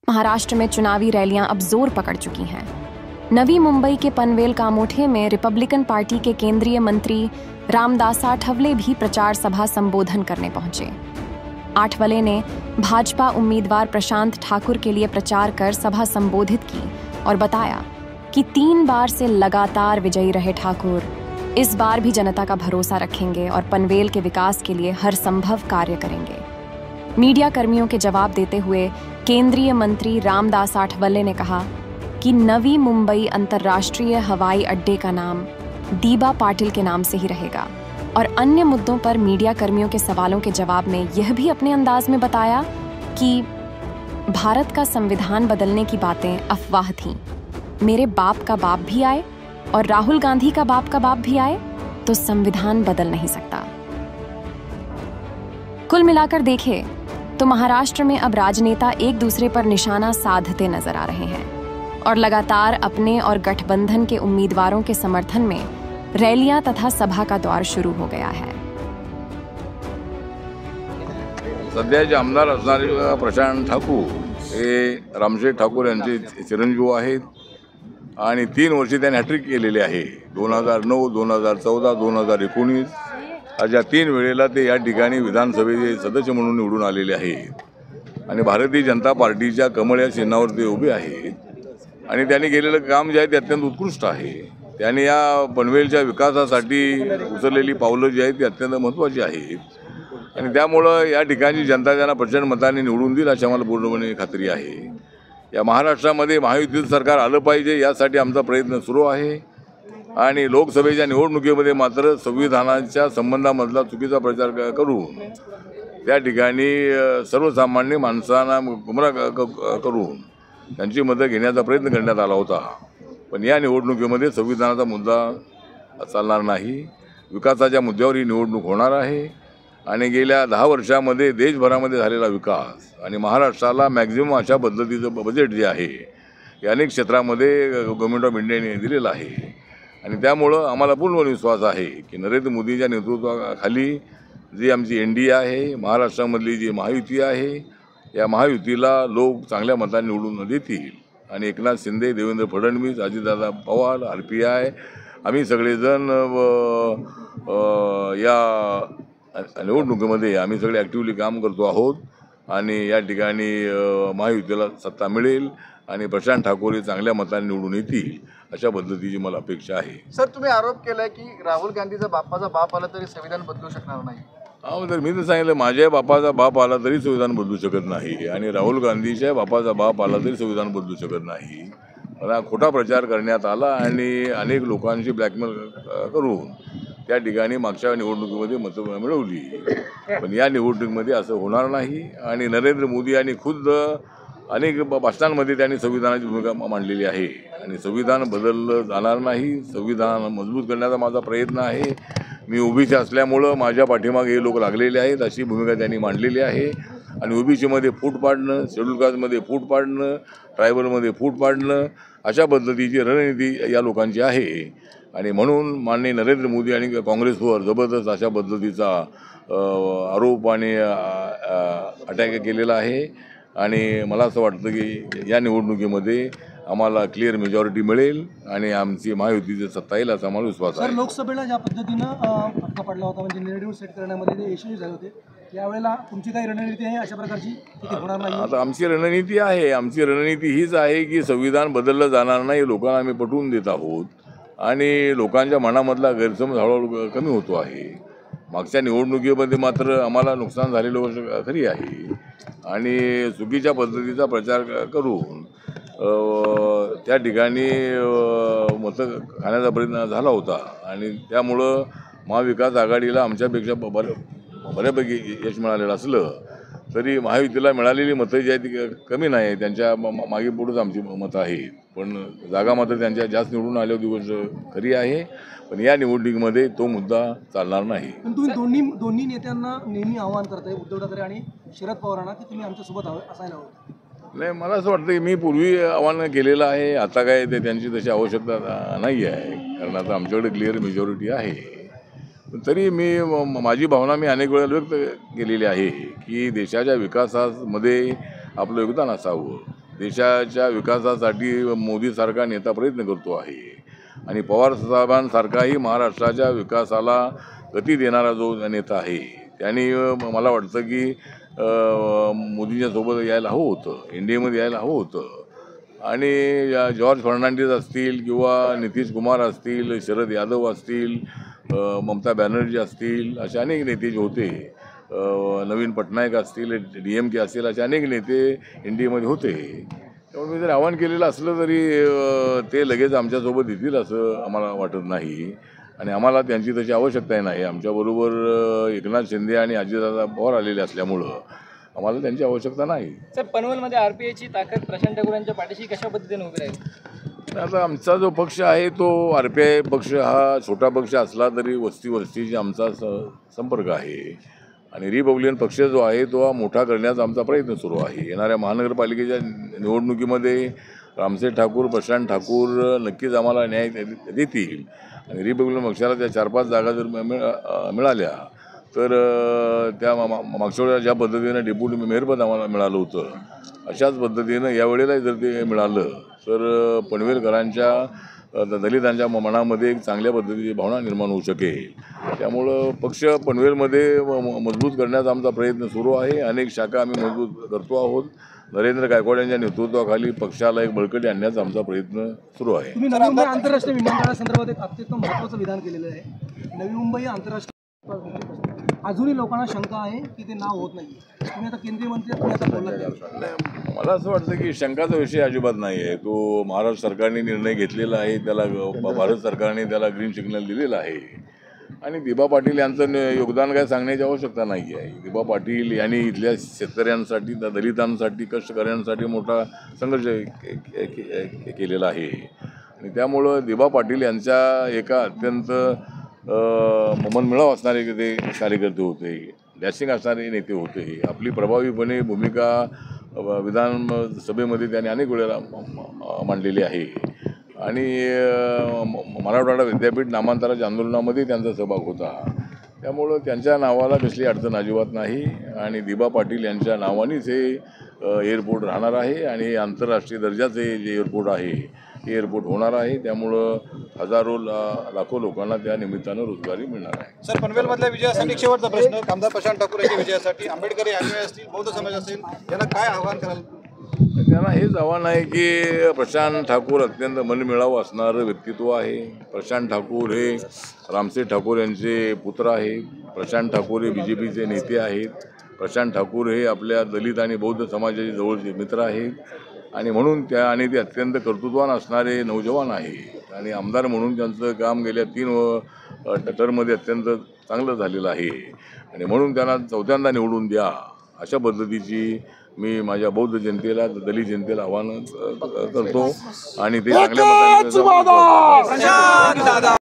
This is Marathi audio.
महाराष्ट्र में चुनावी रैलियां अब जोर पकड़ चुकी हैं। नवी मुंबई के पनवेल कामोठे में रिपब्लिकन पार्टी के केंद्रीय मंत्री रामदास आठवले भी प्रचार सभा संबोधन करने पहुंचे। आठवले ने भाजपा उम्मीदवार प्रशांत ठाकुर के लिए प्रचार कर सभा संबोधित की और बताया कि 3 बार से लगातार विजयी रहे ठाकुर इस बार भी जनता का भरोसा रखेंगे और पनवेल के विकास के लिए हर संभव कार्य करेंगे। मीडिया कर्मियों के जवाब देते हुए केंद्रीय मंत्री रामदास आठवले ने कहा कि नवी मुंबई अंतर्राष्ट्रीय हवाई अड्डे का नाम दीबा पाटिल के नाम से ही रहेगा और अन्य मुद्दों पर मीडिया कर्मियों के सवालों के जवाब में यह भी अपने अंदाज में बताया कि भारत का संविधान बदलने की बातें अफवाह थीं। मेरे बाप का बाप भी आए और राहुल गांधी का बाप भी आए तो संविधान बदल नहीं सकता। कुल मिलाकर देखें तो महाराष्ट्र में अब राजनेता एक दूसरे पर निशाना साधते नजर आ रहे हैं और लगातार अपने और गठबंधन के उम्मीदवारों के समर्थन में रैलियां तथा सभा का दौर शुरू हो गया है। सध्याचे आमदार असणारे प्रशांत ठाकूर हे रामशेठ ठाकूर यांचे चिरंजीव आहेत आणि 3 वर्षे त्यांनी हॅट्रिक केलेली आहे। 2009, 2014, 2019 अशा 3 वेळेला ते या ठिकाणी विधानसभेचे सदस्य म्हणून निवडून आलेले आहेत आणि भारतीय जनता पार्टीच्या कमळ या चिन्हावर ते उभे आहेत आणि त्यांनी केलेलं काम जे आहे ते अत्यंत उत्कृष्ट आहे। त्यांनी या पनवेलच्या विकासासाठी उचललेली पावलं जी आहेत ती अत्यंत महत्त्वाची आहेत आणि त्यामुळं या ठिकाणी जनता त्यांना प्रचंड मताने निवडून देईल अशी आम्हाला पूर्णपणे खात्री आहे। या महाराष्ट्रामध्ये महायुतीचं सरकार आलं पाहिजे यासाठी आमचा प्रयत्न सुरू आहे आणि लोकसभेच्या निवडणुकीमध्ये मात्र संविधानाच्या संबंधामधला चुकीचा प्रचार करून त्या ठिकाणी सर्वसामान्य माणसांना गुमराह करून त्यांची मतं घेण्याचा प्रयत्न करण्यात आला होता। पण या निवडणुकीमध्ये संविधानाचा मुद्दा चालणार नाही, विकासाच्या मुद्द्यावर ही निवडणूक होणार आहे आणि गेल्या 10 वर्षामध्ये देशभरामध्ये झालेला विकास आणि महाराष्ट्राला मॅक्झिमम अशा पद्धतीचं बजेट जे आहे हे अनेक क्षेत्रामध्ये गव्हर्नमेंट ऑफ इंडियाने दिलेलं आहे आणि त्यामुळं आम्हाला पूर्ण विश्वास आहे की नरेंद्र मोदींच्या नेतृत्वाखाली जी आमची NDA आहे, महाराष्ट्रामधली जी महायुती आहे, या महायुतीला लोक चांगल्या मताने निवडून देतील आणि एकनाथ शिंदे, देवेंद्र फडणवीस, अजितदादा पवार, RPI आम्ही सगळेजण या निवडणुकीमध्ये आम्ही सगळे ॲक्टिव्हली काम करतो आहोत आणि या ठिकाणी महायुतीला सत्ता मिळेल आणि प्रशांत ठाकूर हे चांगल्या मताने निवडून येतील अशा पद्धतीची मला अपेक्षा आहे। सर, तुम्ही आरोप केलाय की राहुल गांधीचा बापाचा बाप आला तरी संविधान बदलू शकणार नाही। तर मी तर सांगितलं माझ्या बापाचा बाप आला तरी संविधान बदलू शकत नाही आणि राहुल गांधीच्या बापाचा बाप आला तरी संविधान बदलू शकत नाही। मला खोटा प्रचार करण्यात आला आणि अनेक लोकांची ब्लॅकमेल करून त्या ठिकाणी मागच्या निवडणुकीमध्ये मतं मिळवली, पण या निवडणुकीमध्ये असं होणार नाही आणि नरेंद्र मोदी यांनी खुद्द अनेक भाषणांमध्ये त्यांनी संविधानाची भूमिका मांडलेली आहे आणि संविधान बदललं जाणार नाही। संविधान मजबूत करण्याचा माझा प्रयत्न आहे। मी ओबीसी असल्यामुळं माझ्या पाठीमागे हे लोक लागलेले आहेत अशी भूमिका त्यांनी मांडलेली आहे आणि ओबीसीमध्ये फूट पाडणं, शेड्यूल कास्टमध्ये फूट पाडणं, ट्रायबलमध्ये फूट पाडणं अशा पद्धतीची रणनीती या लोकांची आहे आणि म्हणून माननीय नरेंद्र मोदी आणि काँग्रेसवर जबरदस्त अशा पद्धतीचा आरोप आणि अटॅक केलेला आहे आणि मला असं वाटतं की या निवडणुकीमध्ये आम्हाला क्लिअर मेजॉरिटी मिळेल आणि आमची महायुतीची सत्ता येईल असा आम्हाला विश्वास आहे। सर, लोकसभेला ज्या पद्धतीनं फटका पडला होता म्हणजे नेगेटिव्ह सेट करण्यामध्ये जे इश्यू झाले होते यावेळेला तुमची काही रणनीती आहे अशा प्रकारची की होणार नाही? आता आमची रणनीती आहे, आमची रणनीती हीच आहे की संविधान बदललं जाणार नाही, लोकांना आम्ही पटवून देत आहोत आणि लोकांच्या मनामधला गैरसमज हळूहळू कमी होतो आहे। मागच्या निवडणुकीमध्ये मात्र आम्हाला नुकसान झालेलं गोष्ट खरी आहे आणि चुकीच्या पद्धतीचा प्रचार करून त्या ठिकाणी मतं खाण्याचा प्रयत्न झाला होता आणि त्यामुळं महाविकास आघाडीला आमच्यापेक्षा बऱ्यापैकी यश मिळालेलं असलं तरी महायुतीला मिळालेली मतं जी आहेत ती कमी नाही, त्यांच्या मागे पुढेच आमची मतं आहेत, पण जागा मात्र त्यांच्या जास्त निवडून आल्या होती गोष्ट खरी आहे, पण या निवडणुकीमध्ये तो मुद्दा चालणार नाही। पण तुम्ही दोन्ही नेत्यांना नेहमी आवाहन करताय, उद्धव ठाकरे आणि शरद पवारांना, की तुम्ही आमच्यासोबत असायला हवं? नाही, मला असं वाटतं की मी पूर्वी आव्हान केलेलं आहे, आता काय ते त्यांची तशी आवश्यकता नाही आहे कारण आता आमच्याकडे क्लिअर मेजॉरिटी आहे। तरी माझी भावना मी अनेक वेळा व्यक्त केलेली आहे की देशाच्या विकासामध्ये आपलं योगदान असावं देशाच्या विकासासाठी मोदीसारखा नेता प्रयत्न करतो आहे आणि पवार साहेबांसारखाही महाराष्ट्राच्या विकासाला गती देणारा जो नेता आहे त्यांनी मला वाटतं की मोदींच्या सोबत यायला हवं होतं, NDAमध्ये यायला हवं होतं आणि जॉर्ज फर्नांडिस असतील किंवा नितीश कुमार असतील, शरद यादव असतील, ममता बॅनर्जी असतील, असे अनेक नेते जे होते, नवीन पटनायक असतील, DMK असतील, असे अनेक नेते NDAमध्ये होते. त्यामुळे मी जर आवाहन केलेलं असलं तरी ते लगेच आमच्यासोबत येतील असं आम्हाला वाटत नाही आणि आम्हाला त्यांची तशी आवश्यकताही नाही. आमच्याबरोबर एकनाथ शिंदे आणि अजितदादा पवार आलेले असल्यामुळं आम्हाला त्यांची आवश्यकता नाही. सर, पनवेलमध्ये RPIची ताकद प्रशांत ठाकूर यांच्या पाठीशी कशा पद्धतीने उभी राहील? आता आमचा जो पक्ष आहे तो RPI पक्ष हा छोटा पक्ष असला तरी वस्तीशी आमचा संपर्क आहे आणि रिपब्लिकन पक्ष जो आहे तो मोठा करण्याचा आमचा प्रयत्न सुरू आहे. येणाऱ्या महानगरपालिकेच्या निवडणुकीमध्ये रामशेठ ठाकूर, प्रशांत ठाकूर नक्कीच आम्हाला न्याय देतील आणि रिपब्लिकन पक्षाला त्या 4-5 जागा जर मिळाल्या तर त्या मागच्या वेळेला ज्या पद्धतीनं डेप्युटी मेयरपद आम्हाला मिळालं होतं अशाच पद्धतीनं यावेळेला जर ते मिळालं तर पनवेलकरांच्या दलितांच्या मनामध्ये एक चांगल्या पद्धतीची भावना निर्माण होऊ शकेल. त्यामुळं पक्ष पनवेलमध्ये मजबूत करण्याचा आमचा प्रयत्न सुरू आहे. अनेक शाखा आम्ही मजबूत करतो आहोत. नरेंद्र गायकवाड यांच्या नेतृत्वाखाली पक्षाला एक बळकटी आणण्याचा आमचा प्रयत्न सुरू आहे. तुम्ही नवी मुंबई आंतरराष्ट्रीय विमानतळासंदर्भात एक अत्यंत महत्त्वाचं विधान केलेलं आहे. नवी मुंबई आंतरराष्ट्रीय अजूनही लोकांना शंका आहे की ते नाव होत नाही. तुम्ही आता केंद्रीय मंत्री तुम्ही आता बोललात. मला असं वाटतं की शंकाचा विषय अजिबात नाही आहे. तो महाराष्ट्र सरकारने निर्णय घेतलेला आहे, त्याला भारत सरकारने त्याला ग्रीन सिग्नल दिलेला आहे आणि दिबा पाटील यांचं योगदान काय सांगण्याची आवश्यकता नाही आहे. दिबा पाटील यांनी इथल्या शेतकऱ्यांसाठी, दलितांसाठी, कष्टकऱ्यांसाठी मोठा संघर्ष केलेला आहे आणि त्यामुळं दिबा पाटील यांच्या एका अत्यंत मनमिळाव असणारे ते कार्यकर्ते होते, डॅशिंग असणारे नेते होते. आपली प्रभावीपणे भूमिका विधानसभेमध्ये त्यांनी अनेक वेळेला मांडलेली आहे आणि मराठवाडा विद्यापीठ नामांतराच्या आंदोलनामध्ये त्यांचा सहभाग होता. त्यामुळं त्यांच्या नावाला कसली अडचण अजिबात नाही आणि दिबा पाटील यांच्या नावानेच हे एअरपोर्ट राहणार आहे आणि हे आंतरराष्ट्रीय दर्जाचे जे एअरपोर्ट आहे हे एअरपोर्ट होणार आहे. त्यामुळं हजारो लाखो लोकांना त्या निमित्तानं रोजगारी मिळणार आहे. सर, पनवेलमधल्या विजयासाठी शेवटचा प्रश्न, आमदार प्रशांत ठाकूर यांच्या विजयासाठी आंबेडकरी अनुयायी असतील, बौद्ध समाज असेल, यांना काय आव्हान कराल? त्यांना हेच आव्हान आहे की प्रशांत ठाकूर अत्यंत मनमिळावं असणारं व्यक्तित्व आहे. प्रशांत ठाकूर हे रामशेठ ठाकूर यांचे पुत्र आहेत. प्रशांत ठाकूर हे BJPचे नेते आहेत. प्रशांत ठाकूर हे आपल्या दलित आणि बौद्ध समाजाचे जवळचे मित्र आहेत आणि म्हणून आणि ते अत्यंत कर्तृत्वान असणारे नौजवान आहेत आणि आमदार म्हणून त्यांचं काम गेल्या 3 टर्ममध्ये अत्यंत चांगलं झालेलं आहे आणि म्हणून त्यांना 4थ्यांदा निवडून द्या अशा पद्धतीची मी माझ्या बौद्ध जनतेला, दलित जनतेला आवाहन करतो आणि ते चांगल्या मताने